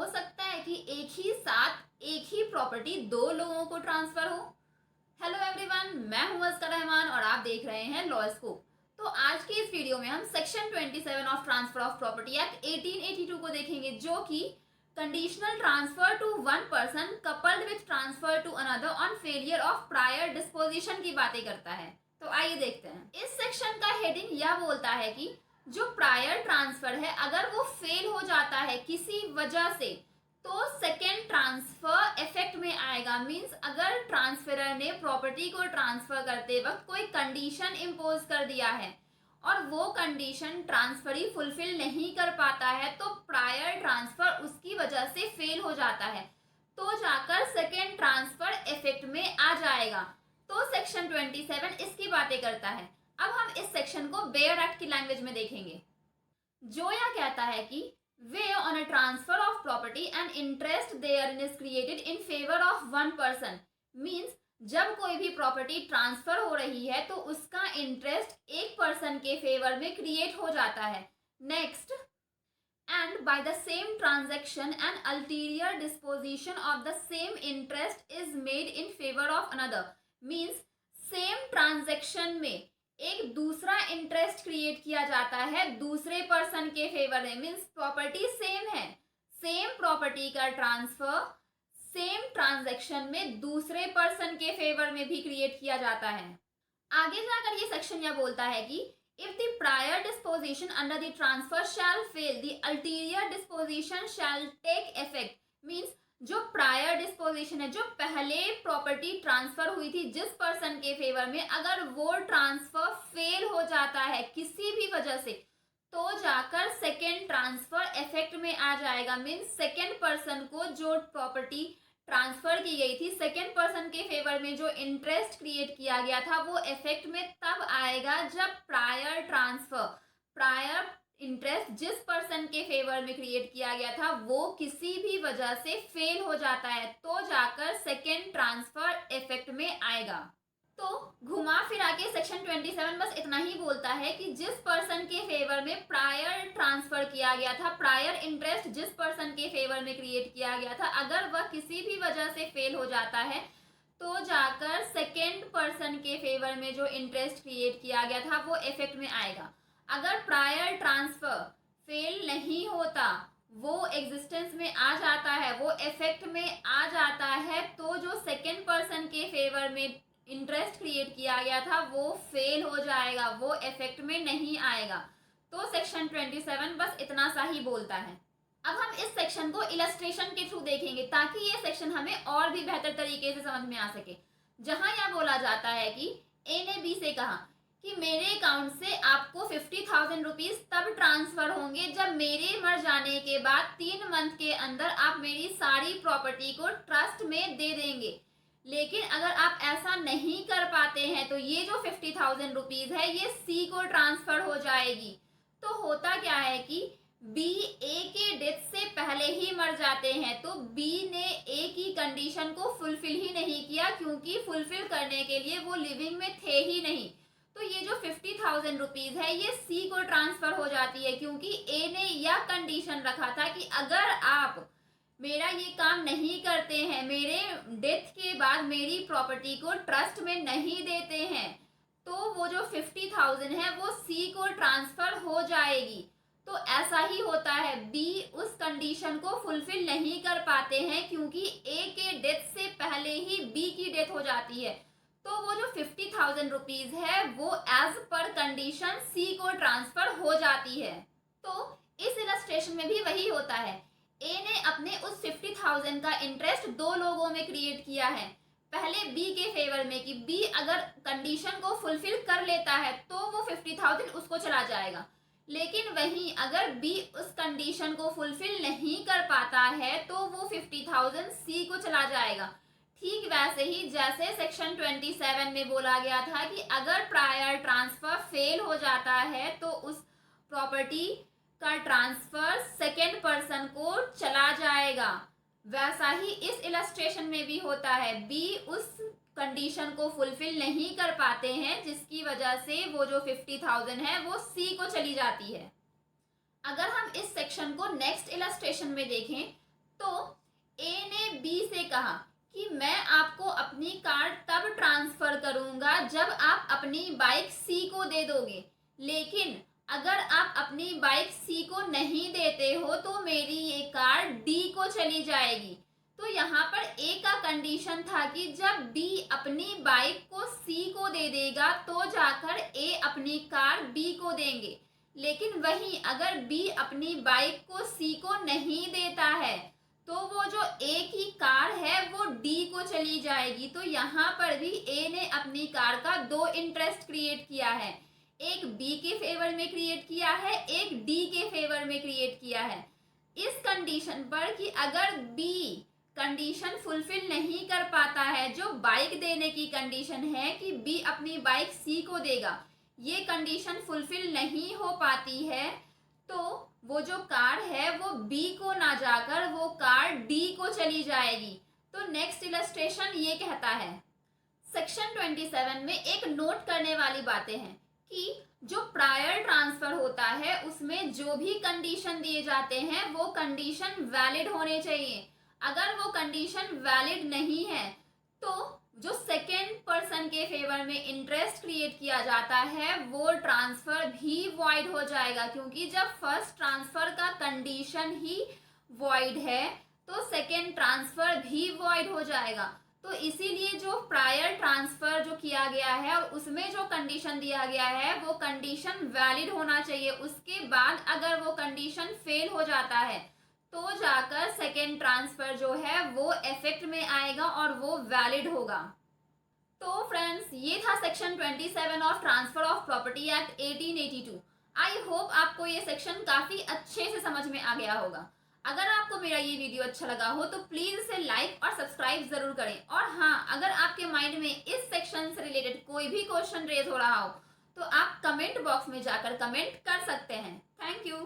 हो सकता है कि एक ही साथ एक ही प्रॉपर्टी दो लोगों को ट्रांसफर हो? हेलो एवरीवन, मैं हूं अस्कर रहमान और आप देख रहे हैं लॉ स्कोप। तो आज की इस वीडियो में हम section 27 of transfer of property act 1882 को देखेंगे, जो कि conditional transfer to one person coupled with transfer to another on failure of prior disposition की बातें करता है। तो आइए देखते हैं। इस सेक्शन का हेडिंग यह बोलता है कि जो प्रायर ट्रांसफर है अगर वो फेल हो जाता है किसी वजह से तो सेकेंड ट्रांसफर इफेक्ट में आएगा। मींस अगर ट्रांसफरर ने प्रॉपर्टी को ट्रांसफर करते वक्त कोई कंडीशन इम्पोज कर दिया है और वो कंडीशन ट्रांसफरी फुलफिल नहीं कर पाता है तो प्रायर ट्रांसफर उसकी वजह से फेल हो जाता है, तो जाकर सेकेंड ट्रांसफर इफेक्ट में आ जाएगा। तो सेक्शन 27 इसकी बातें करता है। अब हम इस सेक्शन को बेयर एक्ट की लैंग्वेज में देखेंगे, जो यह कहता है कि where on a transfer of property and interest therein is created in favour of one person. Means जब कोई भी प्रॉपर्टी ट्रांसफर हो रही है तो उसका इंटरेस्ट एक पर्सन के फेवर में क्रिएट हो जाता है। Next, and by the same transaction an ulterior disposition of the same interest is made in favor of another। means same transaction में एक दूसरा इंटरेस्ट क्रिएट किया जाता है दूसरे पर्सन के फेवर में। मीन्स प्रॉपर्टी सेम है, सेम प्रॉपर्टी का ट्रांसफर सेम ट्रांजेक्शन में दूसरे पर्सन के फेवर में भी क्रिएट किया जाता है। आगे जाकर ये सेक्शन यह बोलता है कि if the prior disposition under the transfer shall fail, the ulterior disposition shall take effect। means जो प्रायर डिस्पोजिशन है, जो पहले प्रॉपर्टी ट्रांसफर हुई थी जिस पर्सन के फेवर में, अगर वो ट्रांसफर फेल हो जाता है किसी भी वजह से तो जाकर सेकेंड ट्रांसफर इफेक्ट में आ जाएगा। मीन्स सेकेंड पर्सन को जो प्रॉपर्टी ट्रांसफर की गई थी, सेकेंड पर्सन के फेवर में जो इंटरेस्ट क्रिएट किया गया था वो इफेक्ट में तब आएगा जब प्रायर ट्रांसफर, प्रायर इंटरेस्ट जिस पर्सन के फेवर में क्रिएट किया गया था वो किसी भी वजह से फेल हो जाता है, तो जाकर सेकेंड ट्रांसफर इफेक्ट में आएगा। तो घुमा फिरा के सेक्शन 27 बस इतना ही बोलता है कि जिस पर्सन के फेवर में प्रायर ट्रांसफर किया गया था, प्रायर इंटरेस्ट जिस पर्सन के फेवर में क्रिएट किया गया था, अगर वह किसी भी वजह से फेल हो जाता है तो जाकर सेकेंड पर्सन के फेवर में जो इंटरेस्ट क्रिएट किया गया था वो इफेक्ट में आएगा। अगर प्रायर ट्रांसफर फेल नहीं होता, वो एग्जिस्टेंस में आ जाता है, वो इफेक्ट में आ जाता है, तो जो सेकेंड पर्सन के फेवर में इंटरेस्ट क्रिएट किया गया था वो फेल हो जाएगा, वो इफेक्ट में नहीं आएगा। तो सेक्शन 27 बस इतना सा ही बोलता है। अब हम इस सेक्शन को इलस्ट्रेशन के थ्रू देखेंगे ताकि ये सेक्शन हमें और भी बेहतर तरीके से समझ में आ सके। जहां यह बोला जाता है कि ए ने बी से कहा कि मेरे अकाउंट से आपको 50,000 रुपीज तब ट्रांसफर होंगे जब मेरे मर जाने के बाद 3 मंथ के अंदर आप मेरी सारी प्रॉपर्टी को ट्रस्ट में दे देंगे। लेकिन अगर आप ऐसा नहीं कर पाते हैं तो ये जो 50,000 रुपीज है ये सी को ट्रांसफर हो जाएगी। तो होता क्या है कि बी ए के डेथ से पहले ही मर जाते हैं, तो बी ने ए की कंडीशन को फुलफिल ही नहीं किया क्योंकि फुलफिल करने के लिए वो लिविंग में थे ही नहीं। तो ये जो 50,000 रुपीज है ये सी को ट्रांसफर हो जाती है क्योंकि ए ने यह कंडीशन रखा था कि अगर आप मेरा ये काम नहीं करते हैं, मेरे डेथ के बाद मेरी प्रॉपर्टी को ट्रस्ट में नहीं देते हैं, तो वो जो 50,000 है वो सी को ट्रांसफर हो जाएगी। तो ऐसा ही होता है, बी उस कंडीशन को फुलफिल नहीं कर पाते हैं क्योंकि ए के डेथ से पहले ही बी की डेथ हो जाती है, तो वो जो 50,000 रुपीज है वो एज पर कंडीशन सी को ट्रांसफर हो जाती है। तो इस इलस्ट्रेशन में भी वही होता है, ए ने अपने उस 50,000 का इंटरेस्ट दो लोगों में क्रिएट किया है। पहले बी के फेवर में कि बी अगर कंडीशन को फुलफिल कर लेता है तो वो 50,000 उसको चला जाएगा, लेकिन वहीं अगर बी उस कंडीशन को फुलफिल नहीं कर पाता है तो वो 50,000 सी को चला जाएगा। ठीक वैसे ही जैसे सेक्शन 27 में बोला गया था कि अगर प्रायर ट्रांसफर फेल हो जाता है तो उस प्रॉपर्टी का ट्रांसफर सेकेंड पर्सन को चला जाएगा, वैसा ही इस इलस्ट्रेशन में भी होता है। बी उस कंडीशन को फुलफिल नहीं कर पाते हैं जिसकी वजह से वो जो 50,000 है वो सी को चली जाती है। अगर हम इस सेक्शन को नेक्स्ट इलस्ट्रेशन में देखें तो ए ने बी से कहा कि मैं आपको अपनी कार तब ट्रांसफर करूंगा जब आप अपनी बाइक सी को दे दोगे, लेकिन अगर आप अपनी बाइक सी को नहीं देते हो तो मेरी ये कार डी को चली जाएगी। तो यहाँ पर ए का कंडीशन था कि जब बी अपनी बाइक को सी को दे देगा तो जाकर ए अपनी कार बी को देंगे, लेकिन वहीं अगर बी अपनी बाइक को सी को नहीं देता है तो वो जो ए की कार है वो डी को चली जाएगी। तो यहाँ पर भी ए ने अपनी कार का दो इंटरेस्ट क्रिएट किया है, एक बी के फेवर में क्रिएट किया है, एक डी के फेवर में क्रिएट किया है। इस कंडीशन पर कि अगर बी कंडीशन फुलफिल नहीं कर पाता है, जो बाइक देने की कंडीशन है कि बी अपनी बाइक सी को देगा, ये कंडीशन फुलफिल नहीं हो पाती है, तो वो जो कार है वो बी को ना जाकर वो कार डी को चली जाएगी। तो नेक्स्ट इलस्ट्रेशन ये कहता है, सेक्शन 27 में एक नोट करने वाली बातें हैं कि जो प्रायर ट्रांसफर होता है उसमें जो भी कंडीशन दिए जाते हैं वो कंडीशन वैलिड होने चाहिए। अगर वो कंडीशन वैलिड नहीं है तो जो सेकेंड पर्सन के फेवर में इंटरेस्ट क्रिएट किया जाता है वो ट्रांसफर भी वॉइड हो जाएगा, क्योंकि जब फर्स्ट ट्रांसफर का कंडीशन ही वॉइड है तो सेकेंड ट्रांसफर भी वॉइड हो जाएगा। तो इसीलिए जो प्रायर ट्रांसफर जो किया गया है और उसमें जो कंडीशन दिया गया है वो कंडीशन वैलिड होना चाहिए। उसके बाद अगर वो कंडीशन फेल हो जाता है तो जाकर सेकेंड ट्रांसफर जो है वो इफेक्ट में आएगा और वो वैलिड होगा। तो फ्रेंड्स, ये था section 27 of transfer of property act 1882। I hope आपको ये सेक्शन काफी अच्छे से समझ में आ गया होगा। अगर आपको मेरा ये वीडियो अच्छा लगा हो तो प्लीज इसे लाइक और सब्सक्राइब जरूर करें। और हाँ, अगर आपके माइंड में इस सेक्शन से रिलेटेड कोई भी क्वेश्चन रेज हो रहा हो तो आप कमेंट बॉक्स में जाकर कमेंट कर सकते हैं। Thank you.